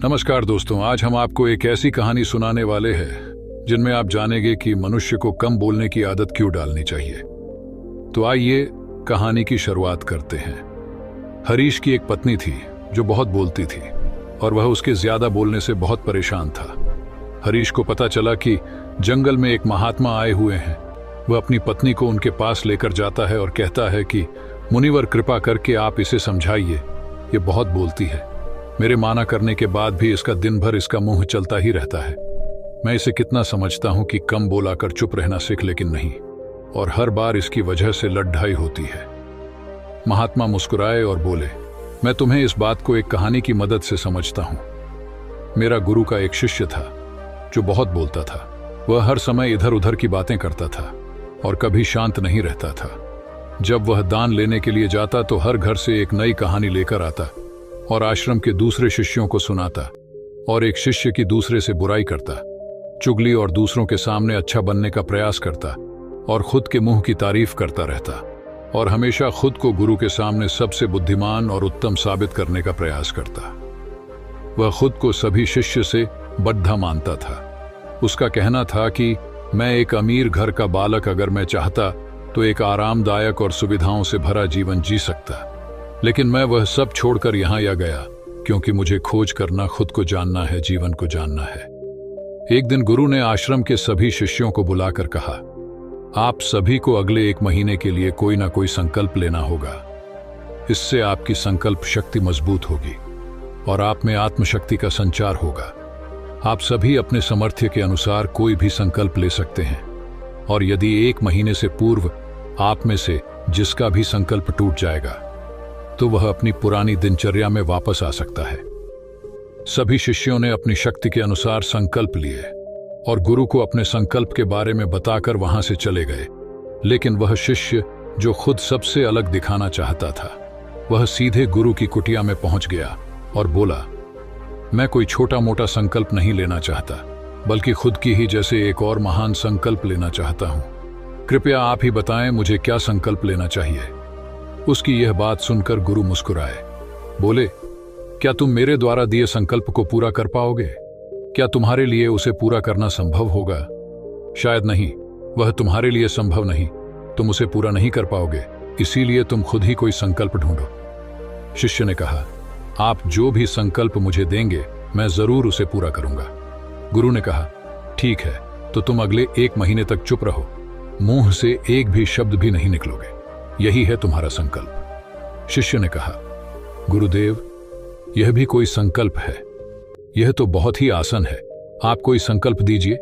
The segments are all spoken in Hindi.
नमस्कार दोस्तों, आज हम आपको एक ऐसी कहानी सुनाने वाले हैं जिनमें आप जानेंगे कि मनुष्य को कम बोलने की आदत क्यों डालनी चाहिए। तो आइए कहानी की शुरुआत करते हैं। हरीश की एक पत्नी थी जो बहुत बोलती थी और वह उसके ज्यादा बोलने से बहुत परेशान था। हरीश को पता चला कि जंगल में एक महात्मा आए हुए हैं। वह अपनी पत्नी को उनके पास लेकर जाता है और कहता है कि मुनिवर, कृपा करके आप इसे समझाइए, ये बहुत बोलती है। मेरे माना करने के बाद भी इसका दिन भर इसका मुंह चलता ही रहता है। मैं इसे कितना समझता हूं कि कम बोला कर चुप रहना सीख, लेकिन नहीं, और हर बार इसकी वजह से लड़ाई होती है। महात्मा मुस्कुराए और बोले, मैं तुम्हें इस बात को एक कहानी की मदद से समझता हूं। मेरा गुरु का एक शिष्य था जो बहुत बोलता था। वह हर समय इधर उधर की बातें करता था और कभी शांत नहीं रहता था। जब वह दान लेने के लिए जाता तो हर घर से एक नई कहानी लेकर आता और आश्रम के दूसरे शिष्यों को सुनाता, और एक शिष्य की दूसरे से बुराई करता, चुगली और दूसरों के सामने अच्छा बनने का प्रयास करता और खुद के मुंह की तारीफ करता रहता, और हमेशा खुद को गुरु के सामने सबसे बुद्धिमान और उत्तम साबित करने का प्रयास करता। वह खुद को सभी शिष्य से बढ़ा मानता था। उसका कहना था कि मैं एक अमीर घर का बालक, अगर मैं चाहता तो एक आरामदायक और सुविधाओं से भरा जीवन जी सकता, लेकिन मैं वह सब छोड़कर यहां आ गया क्योंकि मुझे खोज करना, खुद को जानना है, जीवन को जानना है। एक दिन गुरु ने आश्रम के सभी शिष्यों को बुलाकर कहा, आप सभी को अगले 1 महीने के लिए कोई ना कोई संकल्प लेना होगा। इससे आपकी संकल्प शक्ति मजबूत होगी और आप में आत्मशक्ति का संचार होगा। आप सभी अपने सामर्थ्य के अनुसार कोई भी संकल्प ले सकते हैं, और यदि 1 महीने से पूर्व आप में से जिसका भी संकल्प टूट जाएगा तो वह अपनी पुरानी दिनचर्या में वापस आ सकता है। सभी शिष्यों ने अपनी शक्ति के अनुसार संकल्प लिए और गुरु को अपने संकल्प के बारे में बताकर वहां से चले गए। लेकिन वह शिष्य जो खुद सबसे अलग दिखाना चाहता था, वह सीधे गुरु की कुटिया में पहुंच गया और बोला, मैं कोई छोटा मोटा संकल्प नहीं लेना चाहता, बल्कि खुद की ही जैसे एक और महान संकल्प लेना चाहता हूं। कृपया आप ही बताएं मुझे क्या संकल्प लेना चाहिए। उसकी यह बात सुनकर गुरु मुस्कुराए, बोले, क्या तुम मेरे द्वारा दिए संकल्प को पूरा कर पाओगे? क्या तुम्हारे लिए उसे पूरा करना संभव होगा? शायद नहीं, वह तुम्हारे लिए संभव नहीं, तुम उसे पूरा नहीं कर पाओगे, इसीलिए तुम खुद ही कोई संकल्प ढूंढो। शिष्य ने कहा, आप जो भी संकल्प मुझे देंगे मैं जरूर उसे पूरा करूंगा। गुरु ने कहा, ठीक है, तो तुम अगले 1 महीने तक चुप रहो, मुंह से एक भी शब्द भी नहीं निकलोगे, यही है तुम्हारा संकल्प। शिष्य ने कहा, गुरुदेव, यह भी कोई संकल्प है? यह तो बहुत ही आसान है, आप कोई संकल्प दीजिए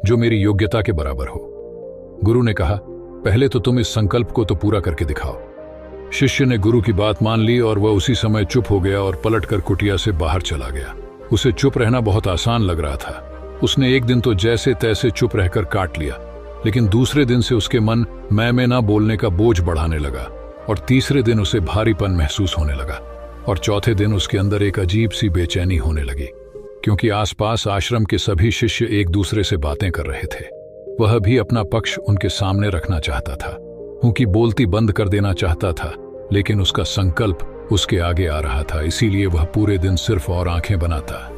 जो मेरी योग्यता के बराबर हो। गुरु ने कहा, पहले तो तुम इस संकल्प को तो पूरा करके दिखाओ। शिष्य ने गुरु की बात मान ली और वह उसी समय चुप हो गया और पलटकर कुटिया से बाहर चला गया। उसे चुप रहना बहुत आसान लग रहा था। उसने एक दिन तो जैसे तैसे चुप रहकर काट लिया, लेकिन दूसरे दिन से उसके मन मैं ना बोलने का बोझ बढ़ाने लगा, और तीसरे दिन उसे भारीपन महसूस होने लगा, और चौथे दिन उसके अंदर एक अजीब सी बेचैनी होने लगी, क्योंकि आसपास आश्रम के सभी शिष्य एक दूसरे से बातें कर रहे थे। वह भी अपना पक्ष उनके सामने रखना चाहता था, उनकी बोलती बंद कर देना चाहता था, लेकिन उसका संकल्प उसके आगे आ रहा था, इसीलिए वह पूरे दिन सिर्फ और आंखें बनाता।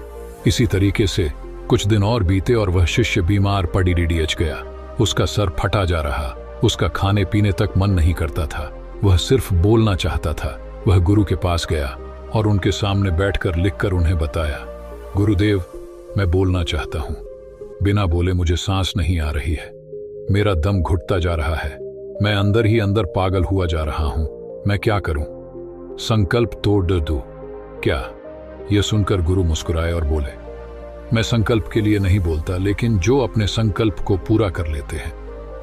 इसी तरीके से कुछ दिन और बीते और वह शिष्य बीमार पड़ी डीडीएच गया। उसका सर फटा जा रहा, उसका खाने पीने तक मन नहीं करता था, वह सिर्फ बोलना चाहता था। वह गुरु के पास गया और उनके सामने बैठकर लिखकर उन्हें बताया, गुरुदेव, मैं बोलना चाहता हूं, बिना बोले मुझे सांस नहीं आ रही है, मेरा दम घुटता जा रहा है, मैं अंदर ही अंदर पागल हुआ जा रहा हूं, मैं क्या करूं? संकल्प तोड़ दूं क्या? यह सुनकर गुरु मुस्कुराए और बोले, मैं संकल्प के लिए नहीं बोलता, लेकिन जो अपने संकल्प को पूरा कर लेते हैं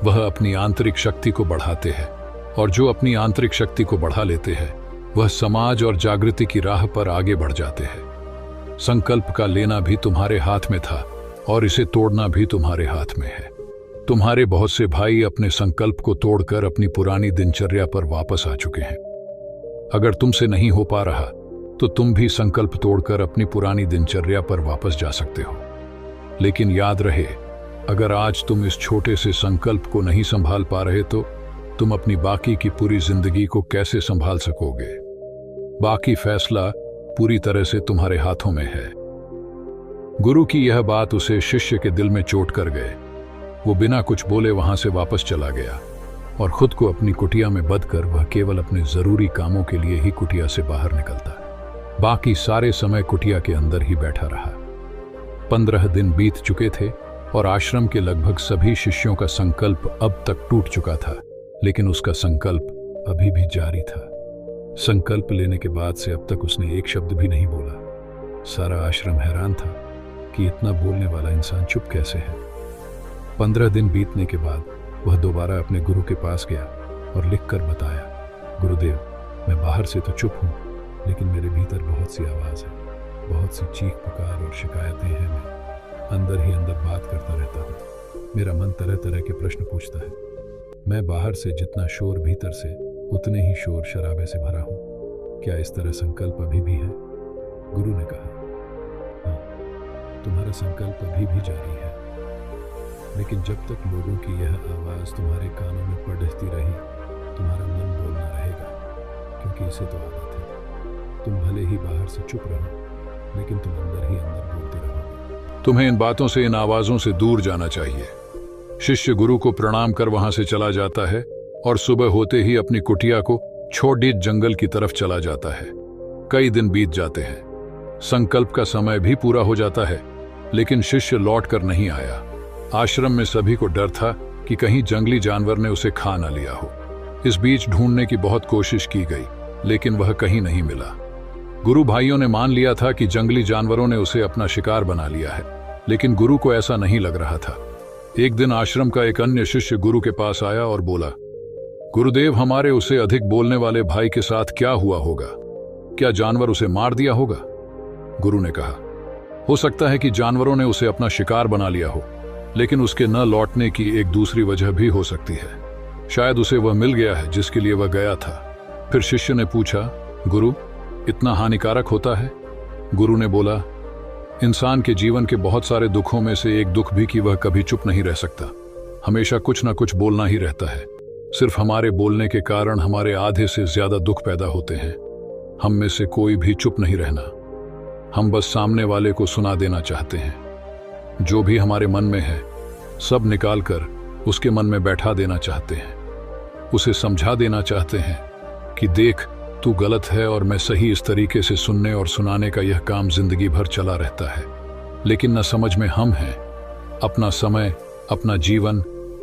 वह अपनी आंतरिक शक्ति को बढ़ाते हैं, और जो अपनी आंतरिक शक्ति को बढ़ा लेते हैं वह समाज और जागृति की राह पर आगे बढ़ जाते हैं। संकल्प का लेना भी तुम्हारे हाथ में था और इसे तोड़ना भी तुम्हारे हाथ में है। तुम्हारे बहुत से भाई अपने संकल्प को तोड़कर अपनी पुरानी दिनचर्या पर वापस आ चुके हैं। अगर तुमसे नहीं हो पा रहा तो तुम भी संकल्प तोड़कर अपनी पुरानी दिनचर्या पर वापस जा सकते हो। लेकिन याद रहे, अगर आज तुम इस छोटे से संकल्प को नहीं संभाल पा रहे तो तुम अपनी बाकी की पूरी जिंदगी को कैसे संभाल सकोगे? बाकी फैसला पूरी तरह से तुम्हारे हाथों में है। गुरु की यह बात उसे शिष्य के दिल में चोट कर गए। वो बिना कुछ बोले वहां से वापस चला गया और खुद को अपनी कुटिया में बंद कर वह केवल अपने जरूरी कामों के लिए ही कुटिया से बाहर निकलता। बाकी सारे समय कुटिया के अंदर ही बैठा रहा। 15 दिन बीत चुके थे और आश्रम के लगभग सभी शिष्यों का संकल्प अब तक टूट चुका था, लेकिन उसका संकल्प अभी भी जारी था। संकल्प लेने के बाद से अब तक उसने एक शब्द भी नहीं बोला। सारा आश्रम हैरान था कि इतना बोलने वाला इंसान चुप कैसे है। 15 दिन बीतने के बाद वह दोबारा अपने गुरु के पास गया और लिखकर बताया, गुरुदेव, मैं बाहर से तो चुप हूँ, लेकिन मेरे भीतर बहुत सी आवाज़ है, बहुत सी चीख पुकार और शिकायतें हैं। मैं अंदर ही अंदर बात करता रहता हूँ। मेरा मन तरह तरह के प्रश्न पूछता है। मैं बाहर से जितना शोर, भीतर से उतने ही शोर शराबे से भरा हूँ। क्या इस तरह संकल्प अभी भी है? गुरु ने कहा, हाँ, तुम्हारा संकल्प अभी भी जारी है, लेकिन जब तक लोगों की यह आवाज़ तुम्हारे कानों में पड़ती रही, तुम्हारा मन बोलना रहेगा, क्योंकि इसे तो आदत है। तुम भले ही बाहर से चुप रहो, लेकिन तुम अंदर ही अंदर बोलते रहोगे। तुम्हें इन बातों से, इन आवाजों से दूर जाना चाहिए। शिष्य गुरु को प्रणाम कर वहां से चला जाता है और सुबह होते ही अपनी कुटिया को छोड़ जंगल की तरफ चला जाता है। कई दिन बीत जाते हैं। संकल्प का समय भी पूरा हो जाता है, लेकिन शिष्य लौट कर नहीं आया। आश्रम में सभी को डर था कि कहीं जंगली जानवर ने उसे खा न लिया हो। इस बीच ढूंढने की बहुत कोशिश की गई, लेकिन वह कहीं नहीं मिला। गुरु भाइयों ने मान लिया था कि जंगली जानवरों ने उसे अपना शिकार बना लिया है, लेकिन गुरु को ऐसा नहीं लग रहा था। एक दिन आश्रम का एक अन्य शिष्य गुरु के पास आया और बोला, गुरुदेव, हमारे उसे अधिक बोलने वाले भाई के साथ क्या हुआ होगा? क्या जानवर उसे मार दिया होगा? गुरु ने कहा, हो सकता है कि जानवरों ने उसे अपना शिकार बना लिया हो, लेकिन उसके न लौटने की एक दूसरी वजह भी हो सकती है। शायद उसे वह मिल गया है जिसके लिए वह गया था। फिर शिष्य ने पूछा, गुरु, इतना हानिकारक होता है? गुरु ने बोला, इंसान के जीवन के बहुत सारे दुखों में से एक दुख भी कि वह कभी चुप नहीं रह सकता। हमेशा कुछ ना कुछ बोलना ही रहता है। सिर्फ हमारे बोलने के कारण हमारे आधे से ज्यादा दुख पैदा होते हैं। हम में से कोई भी चुप नहीं रहना। हम बस सामने वाले को सुना देना चाहते हैं। जो भी हमारे मन में है सब निकाल कर उसके मन में बैठा देना चाहते हैं। उसे समझा देना चाहते हैं कि देख, तू गलत है और मैं सही। इस तरीके से सुनने और सुनाने का यह काम जिंदगी भर चला रहता है, लेकिन न समझ में हम हैं। अपना समय, अपना जीवन,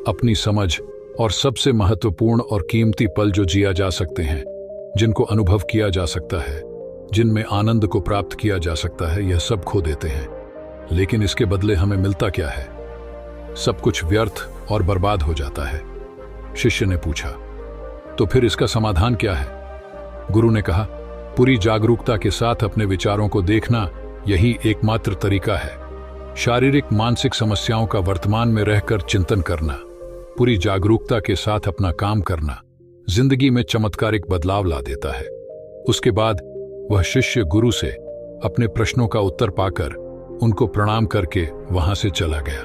अपनी समझ और सबसे महत्वपूर्ण और कीमती पल जो जिया जा सकते हैं, जिनको अनुभव किया जा सकता है, जिनमें आनंद को प्राप्त किया जा सकता है, यह सब खो देते हैं। लेकिन इसके बदले हमें मिलता क्या है? सब कुछ व्यर्थ और बर्बाद हो जाता है। शिष्य ने पूछा, तो फिर इसका समाधान क्या है? गुरु ने कहा, पूरी जागरूकता के साथ अपने विचारों को देखना, यही एकमात्र तरीका है। शारीरिक मानसिक समस्याओं का वर्तमान में रहकर चिंतन करना, पूरी जागरूकता के साथ अपना काम करना जिंदगी में चमत्कारिक बदलाव ला देता है। उसके बाद वह शिष्य गुरु से अपने प्रश्नों का उत्तर पाकर उनको प्रणाम करके वहां से चला गया।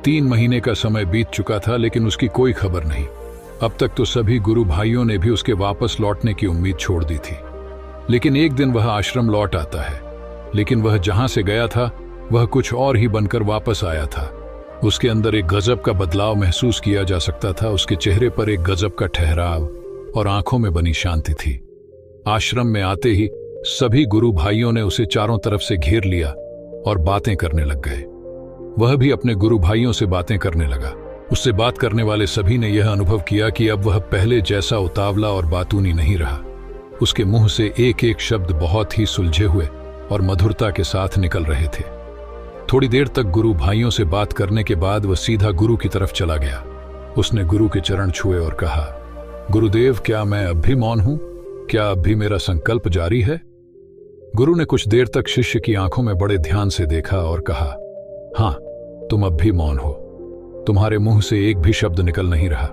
3 महीने का समय बीत चुका था, लेकिन उसकी कोई खबर नहीं। अब तक तो सभी गुरु भाइयों ने भी उसके वापस लौटने की उम्मीद छोड़ दी थी। लेकिन एक दिन वह आश्रम लौट आता है, लेकिन वह जहां से गया था वह कुछ और ही बनकर वापस आया था। उसके अंदर एक गजब का बदलाव महसूस किया जा सकता था। उसके चेहरे पर एक गजब का ठहराव और आंखों में बनी शांति थी। आश्रम में आते ही सभी गुरु भाइयों ने उसे चारों तरफ से घेर लिया और बातें करने लग गए। वह भी अपने गुरु भाइयों से बातें करने लगा। उससे बात करने वाले सभी ने यह अनुभव किया कि अब वह पहले जैसा उतावला और बातूनी नहीं रहा। उसके मुंह से एक एक शब्द बहुत ही सुलझे हुए और मधुरता के साथ निकल रहे थे। थोड़ी देर तक गुरु भाइयों से बात करने के बाद वह सीधा गुरु की तरफ चला गया। उसने गुरु के चरण छुए और कहा, गुरुदेव, क्या मैं अब भी मौन हूं? क्या अब भी मेरा संकल्प जारी है? गुरु ने कुछ देर तक शिष्य की आंखों में बड़े ध्यान से देखा और कहा, हां, तुम अब भी मौन हो। तुम्हारे मुंह से एक भी शब्द निकल नहीं रहा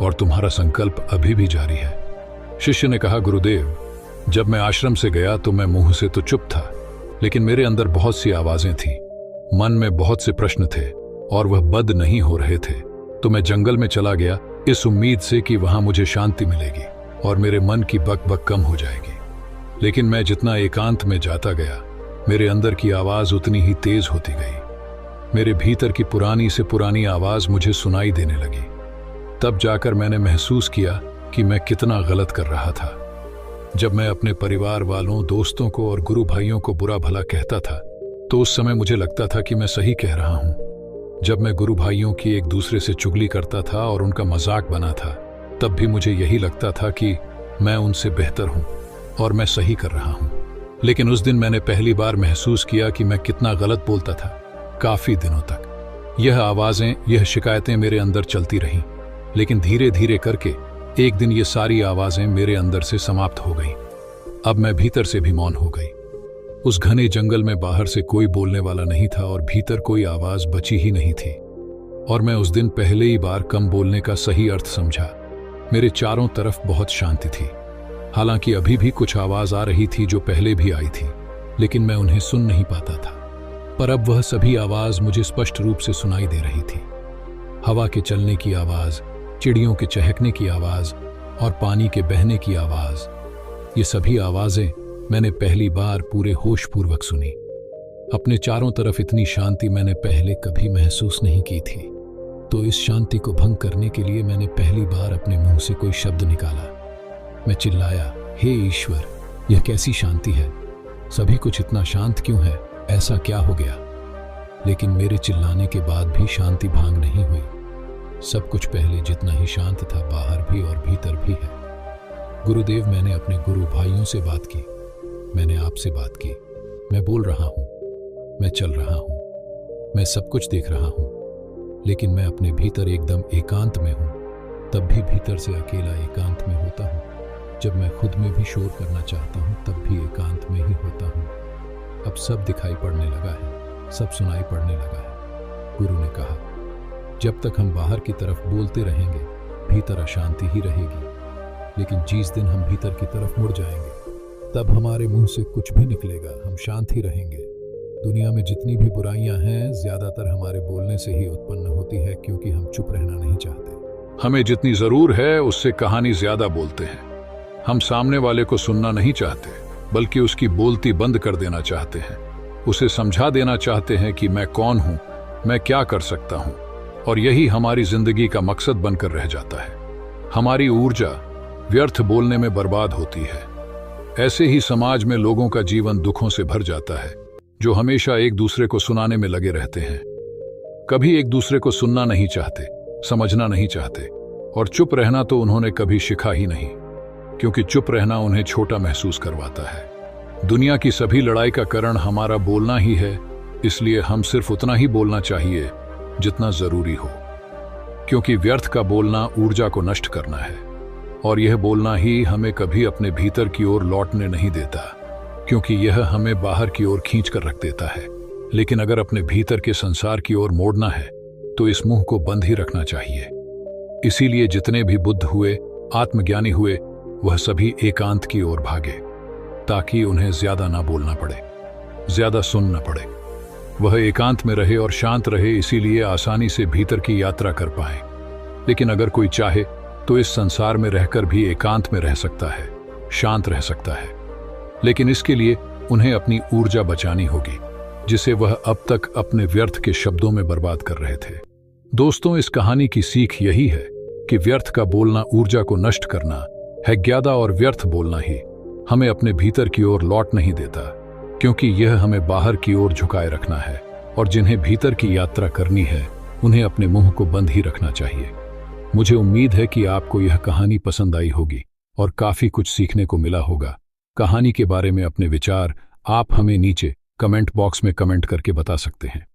और तुम्हारा संकल्प अभी भी जारी है। शिष्य ने कहा, गुरुदेव, जब मैं आश्रम से गया तो मैं मुंह से तो चुप था, लेकिन मेरे अंदर बहुत सी आवाजें थीं। मन में बहुत से प्रश्न थे और वह बंद नहीं हो रहे थे। तो मैं जंगल में चला गया इस उम्मीद से कि वहां मुझे शांति मिलेगी और मेरे मन की बकबक कम हो जाएगी। लेकिन मैं जितना एकांत में जाता गया, मेरे अंदर की आवाज उतनी ही तेज होती गई। मेरे भीतर की पुरानी से पुरानी आवाज मुझे सुनाई देने लगी। तब जाकर मैंने महसूस किया कि मैं कितना गलत कर रहा था। जब मैं अपने परिवार वालों, दोस्तों को और गुरु भाइयों को बुरा भला कहता था तो उस समय मुझे लगता था कि मैं सही कह रहा हूं। जब मैं गुरु भाइयों की एक दूसरे से चुगली करता था और उनका मजाक बना था, तब भी मुझे यही लगता था कि मैं उनसे बेहतर हूं और मैं सही कर रहा हूं। लेकिन उस दिन मैंने पहली बार महसूस किया कि मैं कितना गलत बोलता था। काफी दिनों तक यह आवाजें, यह शिकायतें मेरे अंदर चलती रहीं, लेकिन धीरे धीरे करके एक दिन ये सारी आवाजें मेरे अंदर से समाप्त हो गईं। अब मैं भीतर से भी मौन हो गई। उस घने जंगल में बाहर से कोई बोलने वाला नहीं था और भीतर कोई आवाज बची ही नहीं थी। और मैं उस दिन पहले ही बार कम बोलने का सही अर्थ समझा। मेरे चारों तरफ बहुत शांति थी। हालांकि अभी भी कुछ आवाज आ रही थी जो पहले भी आई थी, लेकिन मैं उन्हें सुन नहीं पाता था। पर अब वह सभी आवाज मुझे स्पष्ट रूप से सुनाई दे रही थी। हवा के चलने की आवाज, चिड़ियों के चहकने की आवाज और पानी के बहने की आवाज, ये सभी आवाजें मैंने पहली बार पूरे होशपूर्वक सुनी। अपने चारों तरफ इतनी शांति मैंने पहले कभी महसूस नहीं की थी। तो इस शांति को भंग करने के लिए मैंने पहली बार अपने मुंह से कोई शब्द निकाला। मैं चिल्लाया, हे ईश्वर, यह कैसी शांति है? सभी कुछ इतना शांत क्यों है? ऐसा क्या हो गया? लेकिन मेरे चिल्लाने के बाद भी शांति भंग नहीं हुई। सब कुछ पहले जितना ही शांत था, बाहर भी और भीतर भी है। गुरुदेव, मैंने अपने गुरु भाइयों से बात की, मैंने आपसे बात की। मैं बोल रहा हूं, मैं चल रहा हूं, मैं सब कुछ देख रहा हूं, लेकिन मैं अपने भीतर एकदम एकांत में हूं। तब भी भीतर से अकेला एकांत में होता हूं। जब मैं खुद में भी शोर करना चाहता हूं, तब भी एकांत में ही होता हूं। अब सब दिखाई पड़ने लगा है, सब सुनाई पड़ने लगा है। गुरु ने कहा, जब तक हम बाहर की तरफ बोलते रहेंगे, भीतर अशांति ही रहेगी। लेकिन जिस दिन हम भीतर की तरफ मुड़ जाएंगे, तब हमारे मुंह से कुछ भी निकलेगा, हम शांत ही रहेंगे। दुनिया में जितनी भी बुराइयां हैं, ज्यादातर हमारे बोलने से ही उत्पन्न होती है, क्योंकि हम चुप रहना नहीं चाहते। हमें जितनी जरूर है उससे कहानी ज्यादा बोलते हैं। हम सामने वाले को सुनना नहीं चाहते, बल्कि उसकी बोलती बंद कर देना चाहते हैं। उसे समझा देना चाहते हैं कि मैं कौन हूं, मैं क्या कर सकता हूं, और यही हमारी जिंदगी का मकसद बनकर रह जाता है। हमारी ऊर्जा व्यर्थ बोलने में बर्बाद होती है। ऐसे ही समाज में लोगों का जीवन दुखों से भर जाता है, जो हमेशा एक दूसरे को सुनाने में लगे रहते हैं। कभी एक दूसरे को सुनना नहीं चाहते, समझना नहीं चाहते, और चुप रहना तो उन्होंने कभी सीखा ही नहीं, क्योंकि चुप रहना उन्हें छोटा महसूस करवाता है। दुनिया की सभी लड़ाई का कारण हमारा बोलना ही है, इसलिए हम सिर्फ उतना ही बोलना चाहिए जितना जरूरी हो, क्योंकि व्यर्थ का बोलना ऊर्जा को नष्ट करना है, और यह बोलना ही हमें कभी अपने भीतर की ओर लौटने नहीं देता, क्योंकि यह हमें बाहर की ओर खींच कर रख देता है। लेकिन अगर अपने भीतर के संसार की ओर मोड़ना है, तो इस मुंह को बंद ही रखना चाहिए। इसीलिए जितने भी बुद्ध हुए, आत्मज्ञानी हुए, वह सभी एकांत की ओर भागे, ताकि उन्हें ज्यादा ना बोलना पड़े, ज्यादा सुनना पड़े। वह एकांत में रहे और शांत रहे, इसीलिए आसानी से भीतर की यात्रा कर पाए। लेकिन अगर कोई चाहे तो इस संसार में रहकर भी एकांत में रह सकता है, शांत रह सकता है। लेकिन इसके लिए उन्हें अपनी ऊर्जा बचानी होगी, जिसे वह अब तक अपने व्यर्थ के शब्दों में बर्बाद कर रहे थे। दोस्तों, इस कहानी की सीख यही है कि व्यर्थ का बोलना ऊर्जा को नष्ट करना है। ज्यादा और व्यर्थ बोलना ही हमें अपने भीतर की ओर लौट नहीं देता, क्योंकि यह हमें बाहर की ओर झुकाए रखना है, और जिन्हें भीतर की यात्रा करनी है, उन्हें अपने मुंह को बंद ही रखना चाहिए। मुझे उम्मीद है कि आपको यह कहानी पसंद आई होगी और काफी कुछ सीखने को मिला होगा। कहानी के बारे में अपने विचार आप हमें नीचे कमेंट बॉक्स में कमेंट करके बता सकते हैं।